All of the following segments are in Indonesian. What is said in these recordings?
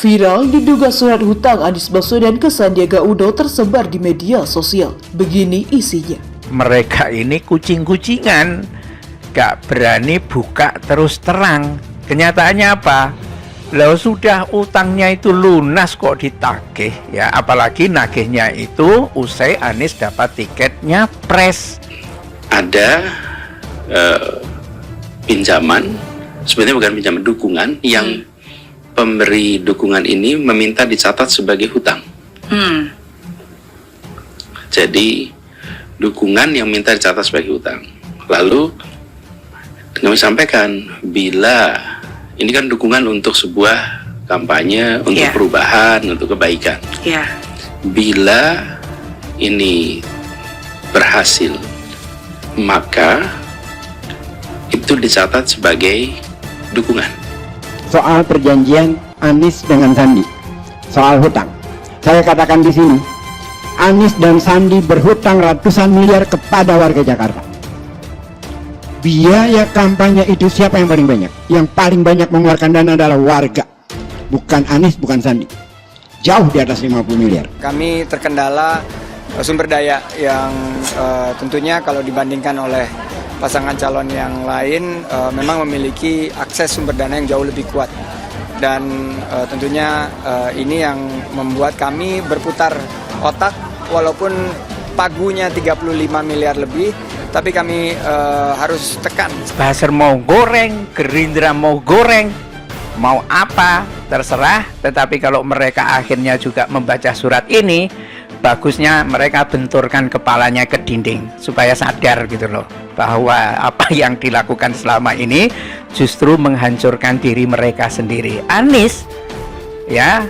Viral diduga surat hutang Anies Baswedan ke Sandiaga Uno tersebar di media sosial. Begini isinya. Mereka ini kucing-kucingan, gak berani buka terus terang. Kenyataannya apa? Lalu sudah utangnya itu lunas kok ditagih ya, apalagi nagihnya itu usai Anies dapat tiketnya pres. Ada pinjaman, sebenarnya bukan pinjaman, dukungan yang pemberi dukungan ini meminta dicatat sebagai hutang. Jadi dukungan yang minta dicatat sebagai hutang. Lalu kami sampaikan, bila ini kan dukungan untuk sebuah kampanye, untuk perubahan, untuk kebaikan. Bila ini berhasil, maka itu dicatat sebagai dukungan. Soal perjanjian Anies dengan Sandi, soal hutang, saya katakan di sini, Anies dan Sandi berhutang ratusan miliar kepada warga Jakarta. Biaya kampanye itu siapa yang paling banyak? Yang paling banyak mengeluarkan dana adalah warga, bukan Anies, bukan Sandi. Jauh di atas 50 miliar. Kami terkendala sumber daya yang tentunya kalau dibandingkan oleh pasangan calon yang lain memang memiliki akses sumber dana yang jauh lebih kuat. Dan tentunya ini yang membuat kami berputar otak, walaupun pagunya 35 miliar lebih, tapi kami harus tekan. Bahasa mau goreng, Gerindra mau goreng, mau apa, terserah. Tetapi kalau mereka akhirnya juga membaca surat ini, bagusnya mereka benturkan kepalanya ke dinding supaya sadar gitu loh, bahwa apa yang dilakukan selama ini justru menghancurkan diri mereka sendiri. Anies ya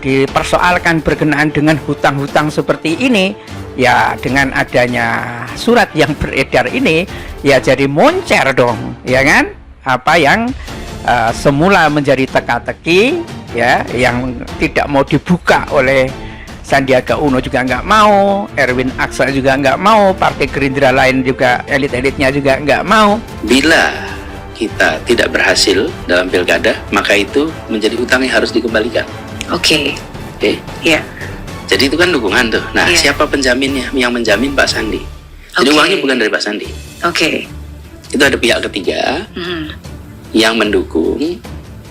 dipersoalkan berkenaan dengan hutang-hutang seperti ini, ya dengan adanya surat yang beredar ini ya jadi moncer dong, ya kan? Apa yang semula menjadi teka-teki ya, yang tidak mau dibuka oleh Sandiaga Uno juga nggak mau, Erwin Aksa juga nggak mau, partai Gerindra lain juga, elit-elitnya juga nggak mau. Bila kita tidak berhasil dalam pilkada, maka itu menjadi hutang yang harus dikembalikan. Oke. Jadi itu kan dukungan tuh. Nah, siapa penjaminnya? Yang menjamin Pak Sandi. Jadi uangnya bukan dari Pak Sandi. Itu ada pihak ketiga yang mendukung.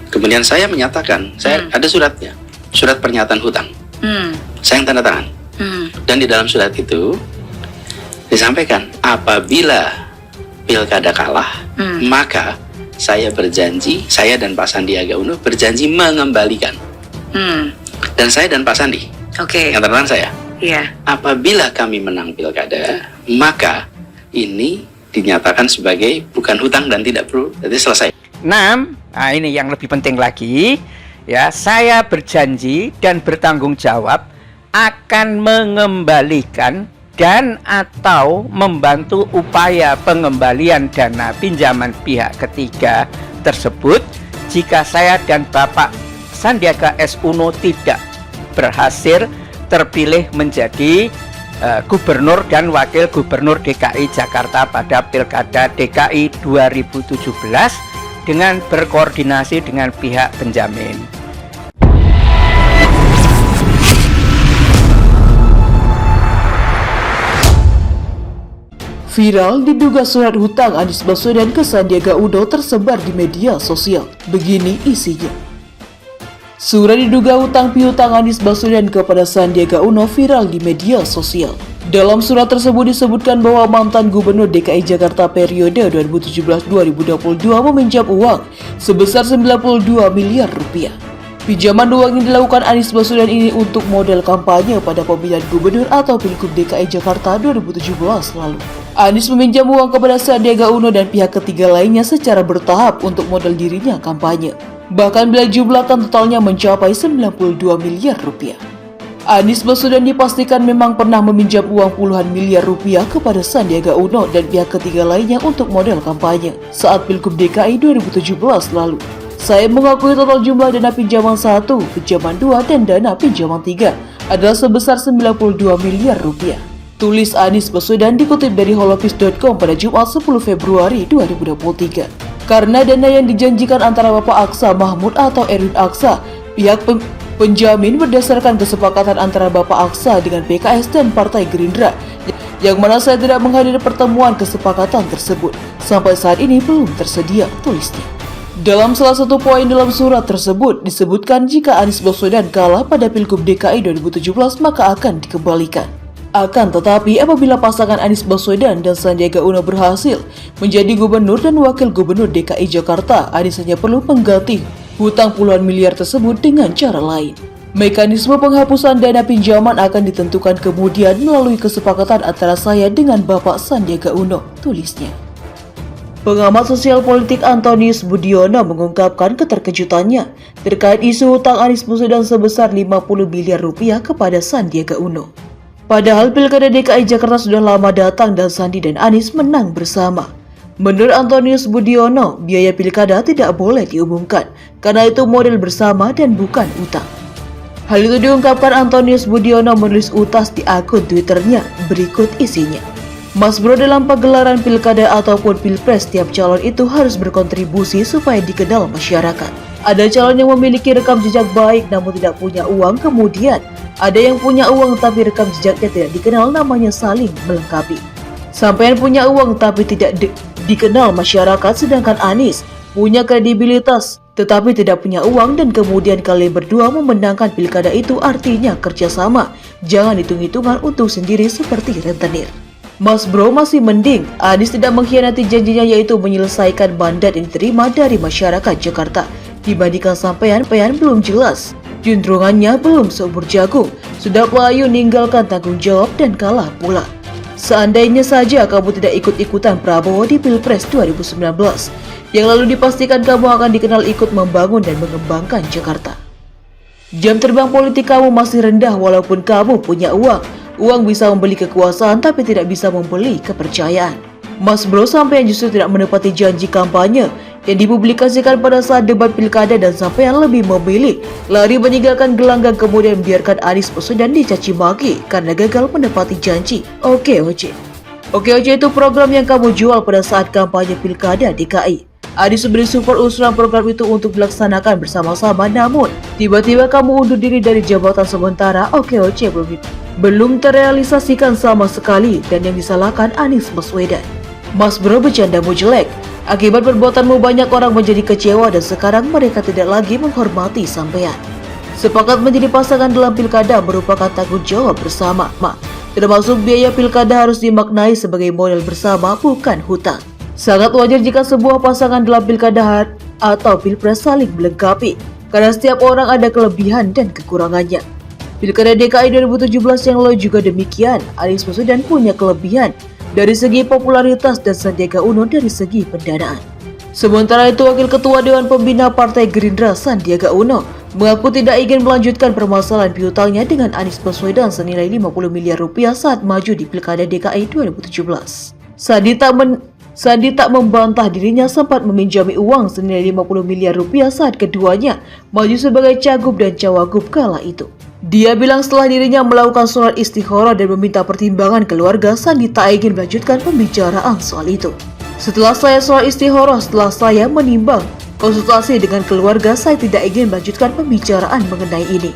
Kemudian saya menyatakan, saya ada suratnya, surat pernyataan hutang. Saya yang tanda tangan. Dan di dalam surat itu disampaikan, apabila pilkada kalah, maka saya berjanji, saya dan Pak Sandiaga Uno berjanji mengembalikan. Dan saya dan Pak Sandi, yang tanda tangan saya, apabila kami menang pilkada, maka ini dinyatakan sebagai bukan hutang dan tidak perlu, jadi selesai. 6, nah ini yang lebih penting lagi. Ya, saya berjanji dan bertanggung jawab akan mengembalikan dan atau membantu upaya pengembalian dana pinjaman pihak ketiga tersebut jika saya dan Bapak Sandiaga S. Uno tidak berhasil terpilih menjadi Gubernur dan Wakil Gubernur DKI Jakarta pada Pilkada DKI 2017 dengan berkoordinasi dengan pihak penjamin. Viral diduga surat hutang Anies Baswedan ke Sandiaga Uno tersebar di media sosial. Begini isinya. Surat diduga hutang piutang Anies Baswedan kepada Sandiaga Uno viral di media sosial. Dalam surat tersebut disebutkan bahwa mantan Gubernur DKI Jakarta periode 2017-2022 meminjam uang sebesar 92 miliar rupiah. Pinjaman uang yang dilakukan Anies Baswedan ini untuk modal kampanye pada pemilihan gubernur atau Pilgub DKI Jakarta 2017 lalu. Anies meminjam uang kepada Sandiaga Uno dan pihak ketiga lainnya secara bertahap untuk modal dirinya kampanye. Bahkan bila jumlahkan totalnya mencapai 92 miliar rupiah. Anies Baswedan dipastikan memang pernah meminjam uang puluhan miliar rupiah kepada Sandiaga Uno dan pihak ketiga lainnya untuk modal kampanye saat Pilgub DKI 2017 lalu. Saya mengakui total jumlah dana pinjaman 1, pinjaman 2, dan dana pinjaman 3 adalah sebesar 92 miliar rupiah. Tulis Anies Baswedan dikutip dari holopis.com pada Jumat 10 Februari 2023. Karena dana yang dijanjikan antara Bapak Aksa Mahmud atau Erwin Aksa, penjamin berdasarkan kesepakatan antara Bapak Aksa dengan PKS dan Partai Gerindra, yang mana saya tidak menghadiri pertemuan kesepakatan tersebut. Sampai saat ini belum tersedia, tulisnya. Dalam salah satu poin dalam surat tersebut disebutkan jika Anies Baswedan kalah pada Pilgub DKI 2017 maka akan dikembalikan. Akan tetapi apabila pasangan Anies Baswedan dan Sandiaga Uno berhasil menjadi gubernur dan wakil gubernur DKI Jakarta, Anies hanya perlu mengganti hutang puluhan miliar tersebut dengan cara lain. Mekanisme penghapusan dana pinjaman akan ditentukan kemudian melalui kesepakatan antara saya dengan Bapak Sandiaga Uno, tulisnya. Pengamat sosial politik Antonius Budiono mengungkapkan keterkejutannya terkait isu hutang Anies Baswedan sebesar 50 miliar rupiah kepada Sandiaga Uno. Padahal Pilkada DKI Jakarta sudah lama datang dan Sandi dan Anies menang bersama. Menurut Antonius Budiono, biaya pilkada tidak boleh diumumkan karena itu model bersama dan bukan utang. Hal itu diungkapkan Antonius Budiono menulis utas di akun Twitternya, berikut isinya. Mas Bro, dalam pagelaran pilkada ataupun pilpres, tiap calon itu harus berkontribusi supaya dikenal masyarakat. Ada calon yang memiliki rekam jejak baik namun tidak punya uang, kemudian ada yang punya uang tapi rekam jejaknya tidak dikenal, namanya saling melengkapi. Sampean punya uang tapi tidak dikenal masyarakat, sedangkan Anies punya kredibilitas tetapi tidak punya uang dan kemudian kalian berdua memenangkan pilkada, itu artinya kerjasama. Jangan hitung-hitungan untuk sendiri seperti rentenir. Mas Bro, masih mending Anies tidak mengkhianati janjinya yaitu menyelesaikan mandat yang diterima dari masyarakat Jakarta dibandingkan sampean belum jelas. Juntrungannya belum seumur jagung, sudah pelayu ninggalkan tanggung jawab dan kalah pula. Seandainya saja kamu tidak ikut-ikutan Prabowo di Pilpres 2019, yang lalu dipastikan kamu akan dikenal ikut membangun dan mengembangkan Jakarta. Jam terbang politik kamu masih rendah walaupun kamu punya uang. Uang bisa membeli kekuasaan tapi tidak bisa membeli kepercayaan. Mas Bro, sampean justru tidak menepati janji kampanye yang dipublikasikan pada saat debat pilkada dan sampean lebih memilih lari meninggalkan gelanggang kemudian biarkan Anies Baswedan dicaci maki karena gagal menepati janji. OKOC itu program yang kamu jual pada saat kampanye pilkada DKI. Anies beri support usulan program itu untuk dilaksanakan bersama-sama, namun tiba-tiba kamu undur diri dari jabatan sementara. OKOC belum terrealisasikan sama sekali dan yang disalahkan Anies Baswedan. Mas Bro, bercandamu jelek. Akibat perbuatanmu banyak orang menjadi kecewa dan sekarang mereka tidak lagi menghormati sampean. Sepakat menjadi pasangan dalam pilkada merupakan tanggung jawab bersama, termasuk biaya pilkada harus dimaknai sebagai model bersama, bukan hutang. Sangat wajar jika sebuah pasangan dalam pilkada atau pilpres saling melengkapi, karena setiap orang ada kelebihan dan kekurangannya. Pilkada DKI 2017 yang lalu juga demikian. Anies Baswedan punya kelebihan dari segi popularitas dan Sandiaga Uno dari segi pendanaan. Sementara itu, Wakil Ketua Dewan Pembina Partai Gerindra Sandiaga Uno mengaku tidak ingin melanjutkan permasalahan piutangnya dengan Anies Baswedan senilai 50 miliar rupiah saat maju di Pilkada DKI 2017. Sandi tak membantah dirinya sempat meminjami uang senilai 50 miliar rupiah saat keduanya maju sebagai cagup dan cawagup kala itu. Dia bilang setelah dirinya melakukan sholat istikharah dan meminta pertimbangan keluarga, Sandi tak ingin melanjutkan pembicaraan soal itu. Setelah saya sholat istikharah, setelah saya menimbang konsultasi dengan keluarga, saya tidak ingin melanjutkan pembicaraan mengenai ini,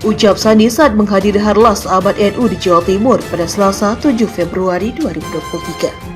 ucap Sandi saat menghadiri Harlas Ahmad NU di Jawa Timur pada Selasa 7 Februari 2023.